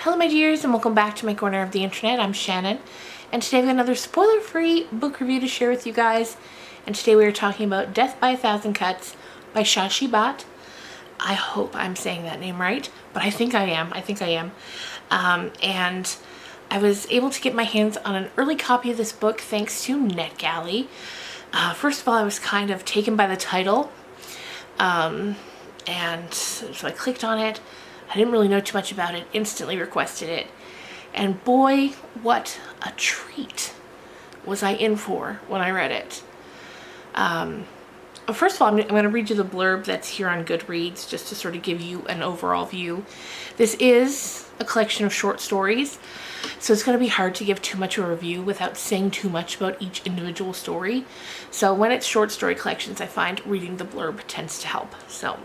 Hello my dears, and welcome back to my corner of the internet. I'm Shannon, and today we have another spoiler-free book review to share with you guys. And today we are talking about Death by a Thousand Cuts by Shashi Bhat. I hope I'm saying that name right, but I think I am. And I was able to get my hands on an early copy of this book thanks to NetGalley. First of all, I was kind of taken by the title, and so I clicked on it. I didn't really know too much about it, instantly requested it, and boy, what a treat was I in for when I read it. First of all, I'm going to read you the blurb that's here on Goodreads just to sort of give you an overall view. This is a collection of short stories, so it's going to be hard to give too much of a review without saying too much about each individual story. So when it's short story collections, I find reading the blurb tends to help. So,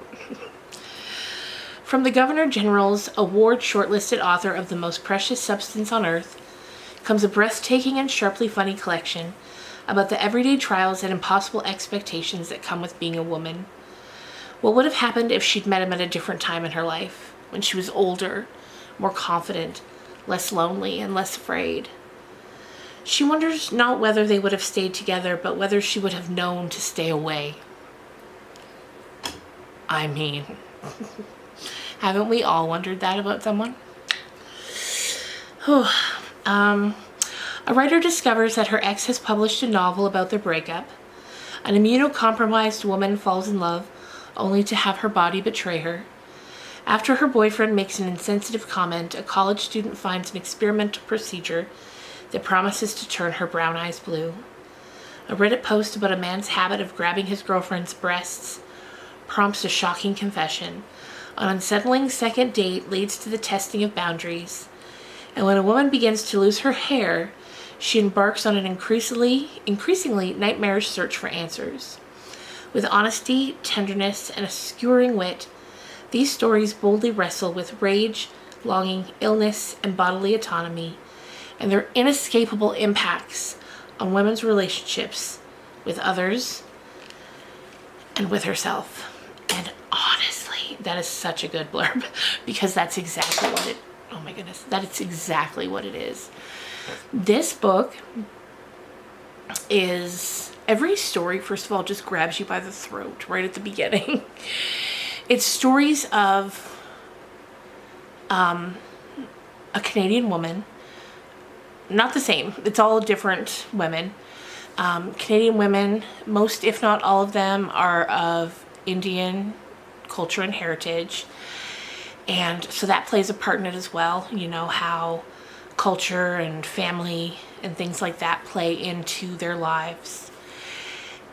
from the Governor General's award shortlisted author of The Most Precious Substance on Earth comes a breathtaking and sharply funny collection about the everyday trials and impossible expectations that come with being a woman. What would have happened if she'd met him at a different time in her life, when she was older, more confident, less lonely, and less afraid? She wonders not whether they would have stayed together, but whether she would have known to stay away. I mean, haven't we all wondered that about someone? A writer discovers that her ex has published a novel about their breakup. An immunocompromised woman falls in love only to have her body betray her. After her boyfriend makes an insensitive comment, a college student finds an experimental procedure that promises to turn her brown eyes blue. A Reddit post about a man's habit of grabbing his girlfriend's breasts prompts a shocking confession. An unsettling second date leads to the testing of boundaries. And when a woman begins to lose her hair, she embarks on an increasingly nightmarish search for answers. With honesty, tenderness, and a skewering wit, these stories boldly wrestle with rage, longing, illness, and bodily autonomy, and their inescapable impacts on women's relationships with others and with herself. And honestly, that is such a good blurb, because that's exactly what it, oh my goodness, that is exactly what it is. This book is, every story, first of all, just grabs you by the throat right at the beginning. It's stories of a Canadian woman, not the same, it's all different women. Canadian women, most if not all of them, are of Indian culture and heritage, and so that plays a part in it as well. You know how culture and family and things like that play into their lives.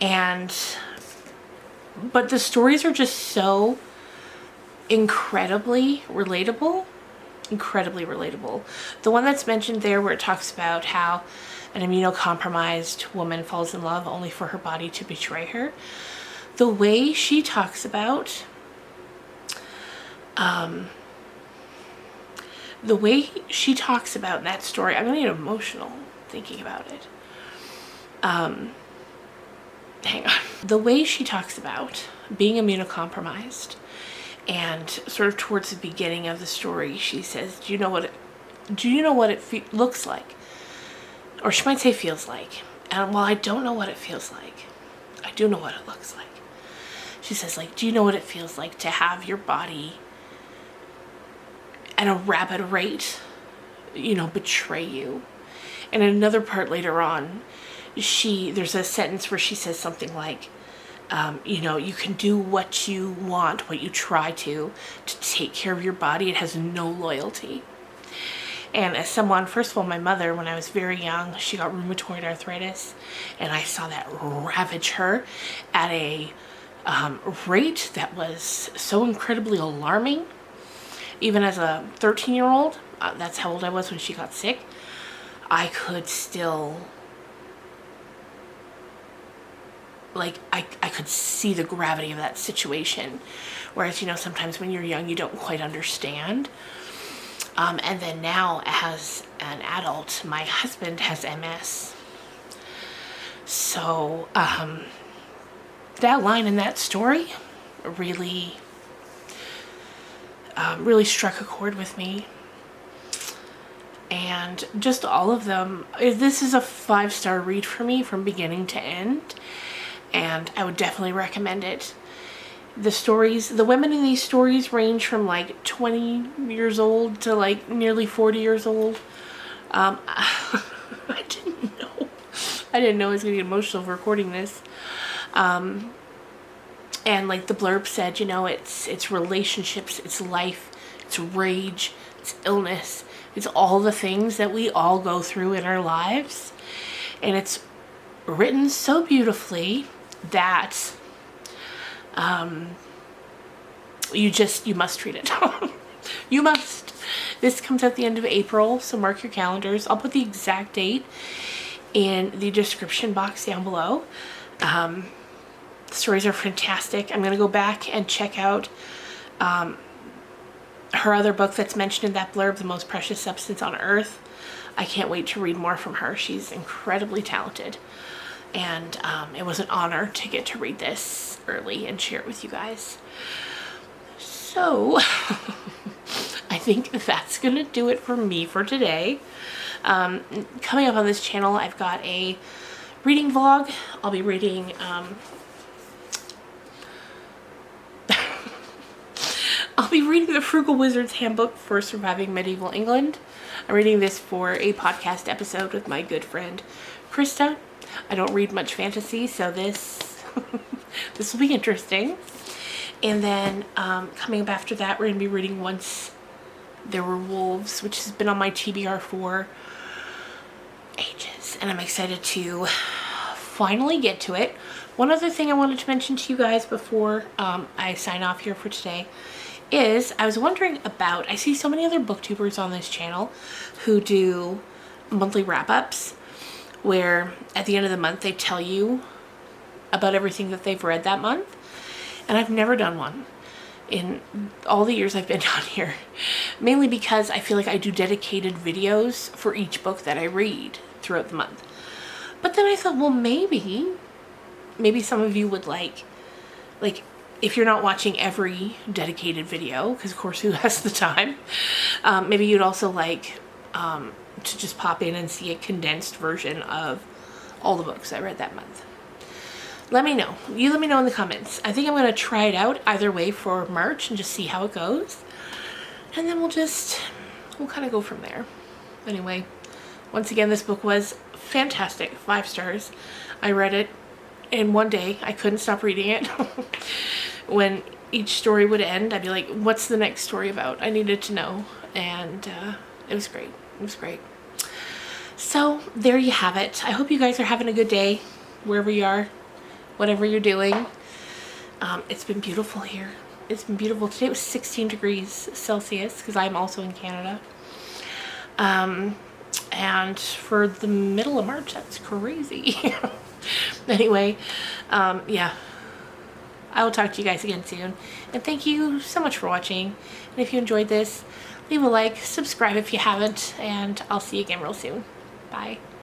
But the stories are just so incredibly relatable. The one that's mentioned there, where it talks about how an immunocompromised woman falls in love only for her body to betray her. The way she talks about in that story, I'm gonna get emotional thinking about it. Hang on. The way she talks about being immunocompromised, and sort of towards the beginning of the story, she says, do you know what it looks like? Or she might say feels like. And well, I don't know what it feels like. I do know what it looks like. She says, like, do you know what it feels like to have your body at a rapid rate, betray you? And in another part later on, there's a sentence where she says something like, you can do what you want, what you try to take care of your body. It has no loyalty. And as someone, first of all, my mother, when I was very young, she got rheumatoid arthritis, and I saw that ravage her at a rate that was so incredibly alarming. Even as a 13-year-old, that's how old I was when she got sick, I could still, I could see the gravity of that situation. Whereas, sometimes when you're young, you don't quite understand. And then now, as an adult, my husband has MS. So, that line in that story really struck a chord with me. And just all of them. This is a 5-star read for me from beginning to end, and I would definitely recommend it. The stories, the women in these stories range from like 20 years old to like nearly 40 years old. I didn't know. I didn't know I was going to get emotional for recording this. And like the blurb said, you know, it's relationships, it's life, it's rage, it's illness. It's all the things that we all go through in our lives. And it's written so beautifully that you must read it. You must. This comes out the end of April, so mark your calendars. I'll put the exact date in the description box down below. The stories are fantastic. I'm going to go back and check out her other book that's mentioned in that blurb, The Most Precious Substance on Earth. I can't wait to read more from her. She's incredibly talented. And it was an honor to get to read this early and share it with you guys. So, I think that's going to do it for me for today. Coming up on this channel, I've got a reading vlog. I'll be reading... I'll be reading The Frugal Wizard's Handbook for Surviving Medieval England. I'm reading this for a podcast episode with my good friend Krista. I don't read much fantasy, so this this will be interesting. And then coming up after that, we're going to be reading Once There Were Wolves, which has been on my TBR for ages, and I'm excited to finally get to it. One other thing I wanted to mention to you guys before I sign off here for today is I was wondering about, I see so many other booktubers on this channel who do monthly wrap-ups where at the end of the month they tell you about everything that they've read that month, and I've never done one in all the years I've been on here, mainly because I feel like I do dedicated videos for each book that I read throughout the month. But then I thought, well, maybe some of you would like if you're not watching every dedicated video, because of course who has the time, maybe you'd also like to just pop in and see a condensed version of all the books I read that month. Let me know. You let me know in the comments. I think I'm going to try it out either way for March and just see how it goes. And then we'll kind of go from there. Anyway, once again, this book was fantastic. 5 stars. I read it in one day. I couldn't stop reading it. When each story would end, I'd be like, what's the next story about? I needed to know. And it was great. It was great. So there you have it. I hope you guys are having a good day wherever you are, whatever you're doing. It's been beautiful here. It's been beautiful. Today it was 16 degrees Celsius because I'm also in Canada. And for the middle of March, that's crazy. Anyway, yeah. I will talk to you guys again soon. And thank you so much for watching. And if you enjoyed this, leave a like, subscribe if you haven't, and I'll see you again real soon. Bye.